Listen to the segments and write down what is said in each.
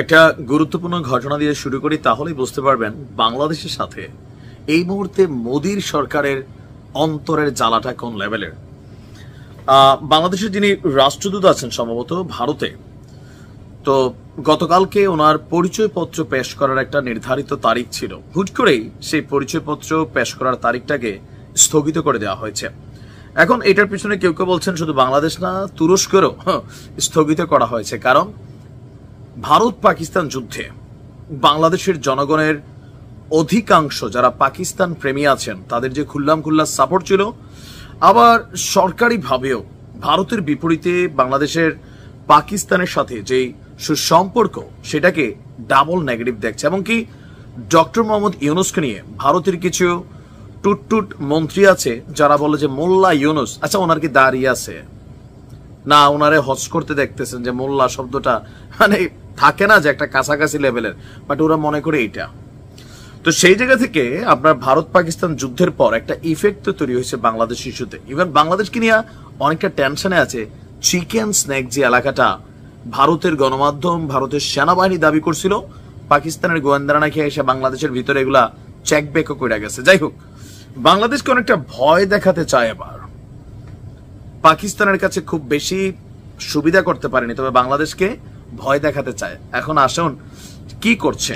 একটা গুরুত্বপূর্ণ ঘটনা দিয়ে শুরু করি, তাহলেই বুঝতে পারবেন বাংলাদেশের সাথে এই মুহূর্তে মোদির সরকারের অন্তরের জ্বালাটা কোন লেভেলের। বাংলাদেশের যিনি রাষ্ট্রদূত আছেন সম্ভবত ভারতে, তো গতকালকে ওনার পরিচয়পত্র পেশ করার একটা নির্ধারিত তারিখ ছিল। হুট করেই সেই পরিচয়পত্র পেশ করার তারিখটাকে স্থগিত করে দেওয়া হয়েছে। এখন এটার পিছনে কেউ কেউ বলছেন শুধু বাংলাদেশ না, তুরস্কেরও স্থগিত করা হয়েছে। কারণ ভারত পাকিস্তান যুদ্ধে বাংলাদেশের জনগণের অধিকাংশ যারা পাকিস্তান প্রেমী আছেন তাদের যে খুল্লাম খুল্লা সাপোর্ট ছিল, আবার সরকারিভাবেও ভারতের বিপরীতে বাংলাদেশের পাকিস্তানের সাথে যে সুসম্পর্ক সেটাকে ডাবল নেগেটিভ দেখছে। এমনকি ডক্টর মোহাম্মদ ইউনুসকে নিয়ে ভারতের কিছু টুটটুট মন্ত্রী আছে যারা বলে যে মোল্লা ইউনুস, আচ্ছা ওনার কি দাঁড়িয়ে আছে না, ওনারে হজ করতে দেখতেছেন যে মোল্লা শব্দটা মানে থাকে না যে একটা কাছাকাছি লেভেলের, বাট ওরা মনে করে এইটা। তো সেই জায়গা থেকে আপনার ভারত পাকিস্তান যুদ্ধের পর একটা ইফেক্ট তো তৈরি হয়েছে বাংলাদেশ ইস্যুতে। ইভেন বাংলাদেশকে নিয়ে অনেকটা টেনশনে আছে। চিকেন স্নেক যে এলাকাটা ভারতের গণমাধ্যম, ভারতের সেনাবাহিনী দাবি করছিল, পাকিস্তানের গোয়েন্দারা নাকি এসে বাংলাদেশের ভিতরে এগুলা চেক ব্যাকও করে গেছে। যাই হোক, বাংলাদেশকে অনেকটা ভয় দেখাতে চায় এবার। পাকিস্তানের কাছে খুব বেশি সুবিধা করতে পারেনি, তবে বাংলাদেশকে ভয় দেখাতে চায়। এখন আসুন কি করছে।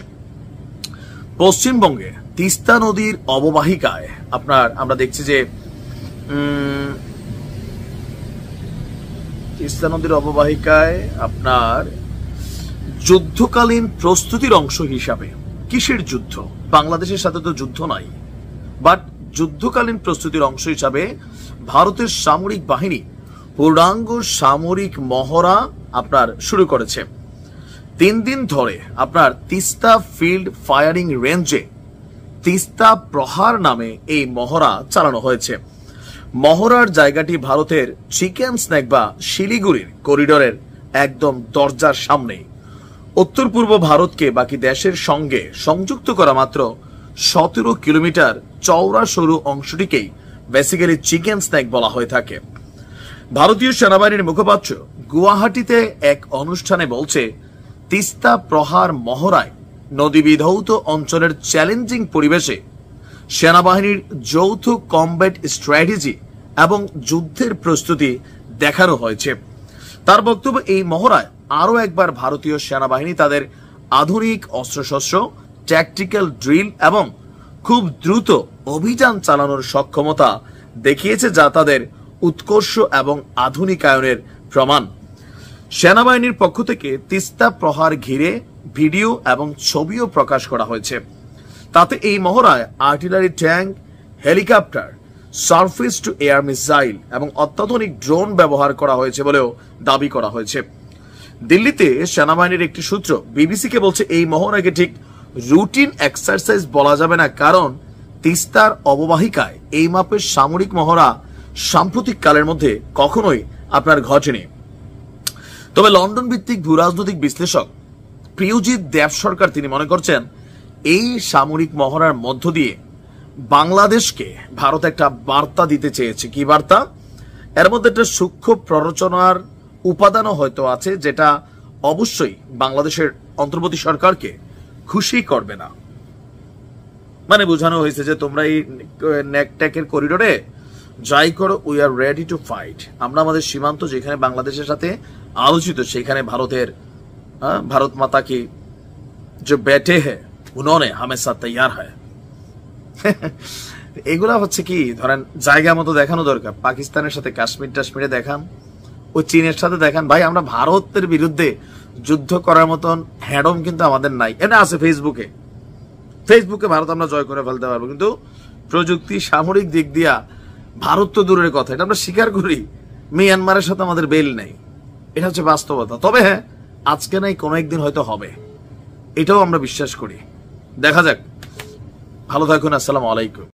পশ্চিমবঙ্গে তিস্তা নদীর অববাহিকায় আমরা দেখছি যে তিস্তা নদীর অববাহিকায় আপনার যুদ্ধকালীন প্রস্তুতির অংশ হিসাবে, কিসের যুদ্ধ, বাংলাদেশের সাথে তো যুদ্ধ নাই, বাট যুদ্ধকালীন প্রস্তুতির অংশ হিসাবে ভারতের সামরিক বাহিনী পূর্ণাঙ্গ সামরিক মহড়া শুরু করেছে। 3 দিন ধরে তিস্তা ফিল্ড ফায়ারিং রেঞ্জে তিস্তা প্রহার নামে এই মহড়া চালানো হয়েছে। মহড়ার জায়গাটি ভারতের চিকেন স্নেক বা শিলিগুড়ির করিডোরের একদম দরজার সামনে। উত্তর পূর্ব ভারতকে বাকি দেশের সঙ্গে সংযুক্ত করা মাত্র 17 কিলোমিটার চওড়া সরু অংশটিকেই বেসিক্যালি চিকেন স্নেক বলা হয়ে থাকে। ভারতীয় সেনাবাহিনীর মুখপাত্র গুয়াহাটিতে এক অনুষ্ঠানে বলছে, তিস্তা প্রহার মহড়ায় নদী বিধৌত অঞ্চলের চ্যালেঞ্জিং পরিবেশে সেনাবাহিনীর যৌথ কমব্যাট স্ট্র্যাটেজি এবং যুদ্ধের প্রস্তুতি দেখানো হয়েছে। তার বক্তব্য, এই মহড়ায় আরও একবার ভারতীয় সেনাবাহিনী তাদের আধুনিক অস্ত্রশস্ত্র, ট্যাকটিক্যাল ড্রিল এবং খুব দ্রুত অভিযান চালানোর সক্ষমতা দেখিয়েছে, যা তাদের উৎকর্ষ এবং আধুনিকায়নের প্রমাণ। সেনাবাহিনীর পক্ষ থেকে তিস্তা প্রহার ঘিরে ভিডিও এবং ছবিও প্রকাশ করা হয়েছে। তাতে এই মহড়ায় artillery tank, helicopter, surface two air missile এবং অত্যাধুনিক ড্রোন ব্যবহার করা হয়েছে বলেও দাবি করা হয়েছে। দিল্লিতে সেনাবাহিনীর একটি সূত্র বিবিসিকে বলছে, এই মহড়াকে ঠিক রুটিন এক্সারসাইজ বলা যাবে না, কারণ তিস্তার অববাহিকায় এই মাপের সামরিক মহড়া সাম্প্রতিক কালের মধ্যে কখনোই ঘটেনি। তবে লন্ডন ভিত্তিক ভূরাজনৈতিক বিশ্লেষক প্রিয়জিৎ দেব সরকার তিনি মনে করছেন, এই সামরিক মহড়ার মধ্য দিয়ে বাংলাদেশকে ভারত একটা বার্তা দিতে চেয়েছে। কি বার্তা? এর মধ্যে একটা সূক্ষ্ম প্ররোচনার উপাদানও হয়তো আছে, যেটা অবশ্যই বাংলাদেশের অন্তর্বর্তী সরকারকে খুশি করবে না। মানে বোঝানো হয়েছে যে তোমরা এই নেকটেকের করিডোরে যাই করো, we are ready to fight. আমরা আমাদের সীমান্ত যেখানে বাংলাদেশের সাথে আলোচিত, সেখানে ভারত মাতা কি যে বেটে হ্যায় উन्होंने हमेशा तैयार है। এগুলা হচ্ছে কি, ধরেন জায়গা মতো দেখানো দরকার। পাকিস্তানের সাথে কাশ্মীরে দেখান, ওই চীনের সাথে দেখান। ভাই, আমরা ভারতের বিরুদ্ধে যুদ্ধ করার মতন হ্যাডম কিন্তু আমাদের নাই। এটা আছে ফেসবুকে ভারত আমরা জয় করে ফেলতে পারবো, কিন্তু প্রযুক্তি সামরিক দিক দিয়া ভারত তো দূরের কথা, এটা আমরা স্বীকার করি। মিয়ানমারের সাথে আমাদের বেল নেই, এটা হচ্ছে বাস্তবতা। তবে হ্যাঁ, আজকে নাই কোনো একদিন হয়তো হবে, এটাও আমরা বিশ্বাস করি। দেখা যাক। ভালো থাকুন। আসসালামু আলাইকুম।